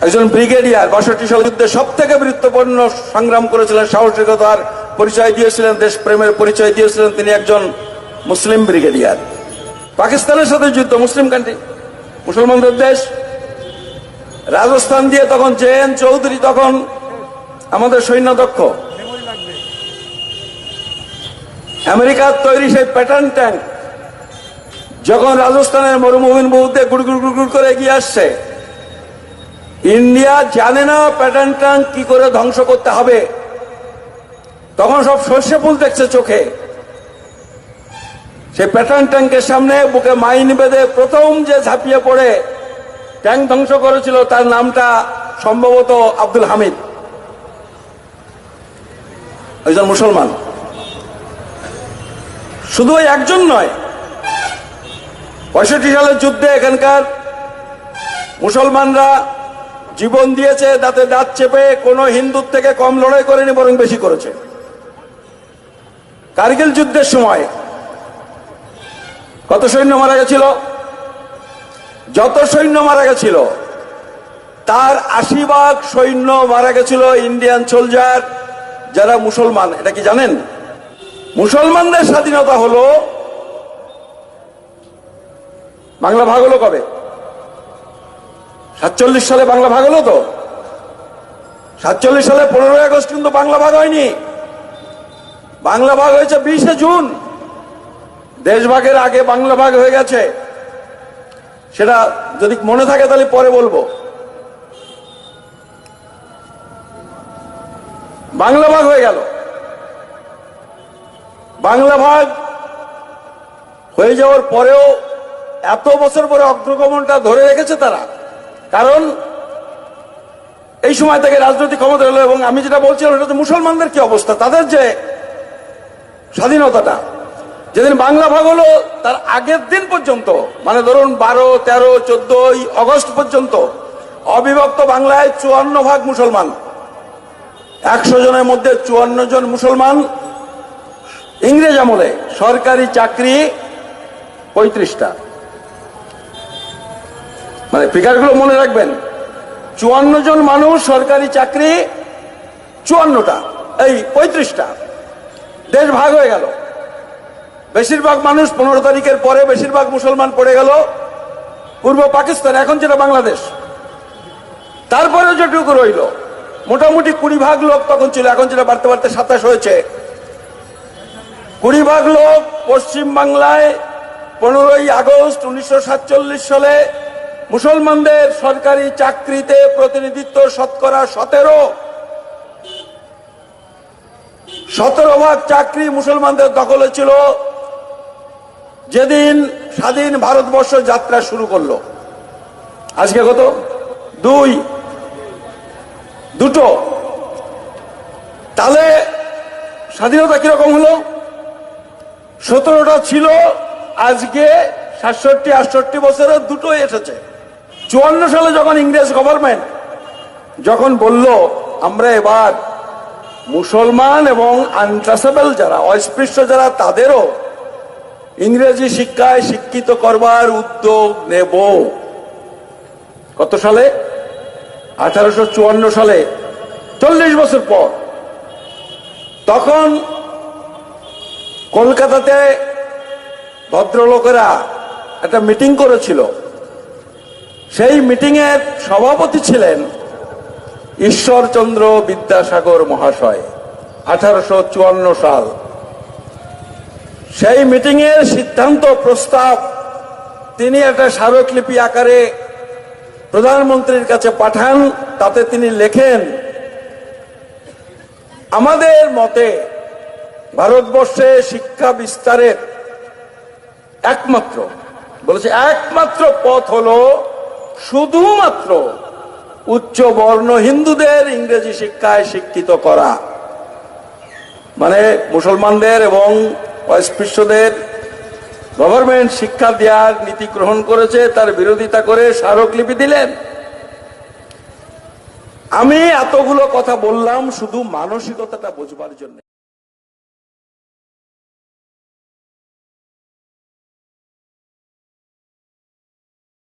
একজন ব্রিগেডিয়ার ৬২ সাল যুদ্ধে সব থেকে বীরত্বপূর্ণ সংগ্রাম করেছিলেন, সাহসিকতার পরিচয় দিয়েছিলেন, দেশপ্রেমের পরিচয় দিয়েছিলেন। তিনি একজন মুসলিম ব্রিগেডিয়ার। পাকিস্তানের সাথে যুদ্ধ, মুসলিম কান্ট্রি, মুসলমানদের দেশ। রাজস্থান দিয়ে তখন জে.এন. চৌধুরী তখন আমাদের সৈন্য দক্ষ। আমেরিকার তৈরি সেই প্যাটার্ন ট্যাঙ্ক যখন রাজস্থানের মরুভূমির মধ্যে গুড়গুড় গুড়গুড় করে এগিয়ে আসছে, ইন্ডিয়া জানে না প্যাটার্ন ট্যাঙ্ক কি করে ধ্বংস করতে হবে। তখন সব সর্ষে ফুল দেখছে চোখে। সেই প্যাটার্ন ট্যাঙ্কের সামনে বুকে মাইন বেঁধে প্রথম যে ঝাঁপিয়ে পড়ে ট্যাঙ্ক ধ্বংস করেছিল তার নামটা সম্ভবত আব্দুল হামিদ, একজন মুসলমান। শুধু ওই একজন নয়, ৬৫ সালের যুদ্ধে এখানকার মুসলমানরা জীবন দিয়েছে, দাঁতে দাঁত চেপে। কোনো হিন্দুর থেকে কম লড়াই করেনি, বরং বেশি করেছে। কারগিল যুদ্ধের সময় কত সৈন্য মারা গেছিল? যত সৈন্য মারা গেছিল তার ৮০ ভাগ সৈন্য মারা গেছিল ইন্ডিয়ান সোলজার, যারা মুসলমান। এটা কি জানেন? মুসলমানদের স্বাধীনতা হলো, বাংলা ভাগ হলো কবে? ৪৭ সালে বাংলা ভাগ হলো। তো ৪৭ সালে ১৫ই আগস্ট কিন্তু বাংলা ভাগ হয়নি। বাংলা ভাগ হয়েছে ২০শে জুন। দেশভাগের আগে বাংলা ভাগ হয়ে গেছে। সেটা যদি মনে থাকে তাহলে পরে বলবো। বাংলা ভাগ হয়ে গেল। বাংলা ভাগ হয়ে যাওয়ার পরেও এত বছর পরে অগ্রগমনটা ধরে রেখেছে তারা, কারণ এই সময় থেকে রাজনৈতিক ক্ষমতা হলো। এবং আমি যেটা বলছিলাম সেটা হচ্ছে মুসলমানদের কি অবস্থা, তাদের যে স্বাধীনতাটা। যেদিন বাংলা ভাগ হলো তার আগের দিন পর্যন্ত, মানে ধরুন ১২, ১৩, ১৪ আগস্ট পর্যন্ত অবিভক্ত বাংলায় ৫৪ ভাগ মুসলমান। ১০০ জনের মধ্যে ৫৪ জন মুসলমান। ইংরেজ আমলে সরকারি চাকরি ৩৫টা। মানে ফিগারগুলো মনে রাখবেন, ৫৪ জন মানুষ, সরকারি চাকরি ৫৪টা, এই ৩৫টা। দেশ ভাগ হয়ে গেল। বেশিরভাগ মানুষ ১৫ তারিখের পরে বেশিরভাগ মুসলমান পড়ে গেল পূর্ব পাকিস্তান, এখন যেটা বাংলাদেশ। তারপরে যেটুকু রইল মোটামুটি ২০ ভাগ লোক তখন ছিল, এখন যেটা বাড়তে বাড়তে ২৭ হয়েছে। ২০ ভাগ লোক পশ্চিম বাংলায় ১৫ই আগস্ট ১৯৪৭ সালে মুসলমানদের সরকারি চাকরিতে প্রতিনিধিত্ব শতকরা ১৭ ভাগ চাকরি মুসলমানদের দখলে ছিল যেদিন স্বাধীন ভারতবর্ষ যাত্রা শুরু করলো। আজকে কত? দুটো। তাহলে স্বাধীনতা কিরকম হলো? ১৭টা ছিল, আজকে ৬৭-৬৮ বছরে দুটোই এসেছে। ৫৪ সালে যখন ইংরেজ গভর্নমেন্ট যখন বলল আমরা এবার মুসলমান এবং আনটাচেবল যারা, অস্পৃশ্য যারা, তাদেরও ইংরেজি শিক্ষায় শিক্ষিত করবার উদ্যোগ নেব। কত সালে? ১৮৫৪ সালে, ৪০ বছর পর। তখন কলকাতাতে ভদ্রলোকেরা একটা মিটিং করেছিল। সেই মিটিং এর সভাপতি ছিলেন ঈশ্বরচন্দ্র বিদ্যাসাগর মহাশয়। ১৮৫৪ সাল। সেই মিটিং এর সিদ্ধান্ত প্রস্তাব তিনি একটা স্মারকলিপি আকারে প্রধানমন্ত্রীর কাছে পাঠান। তাতে তিনি লেখেন, আমাদের মতে ভারতবর্ষে শিক্ষা বিস্তারের একমাত্র পথ হলো শুধুমাত্র উচ্চ বর্ণ হিন্দুদের ইংরেজি শিক্ষায় শিক্ষিত করা। মানে মুসলমানদের এবং অস্পৃশ্যদের গভর্নমেন্ট শিক্ষা দেওয়ার নীতি গ্রহণ করেছে, তার বিরোধিতা করে স্মারকলিপি দিলেন। আমি এতগুলো কথা বললাম শুধু মানসিকতাটা বোঝবার জন্য।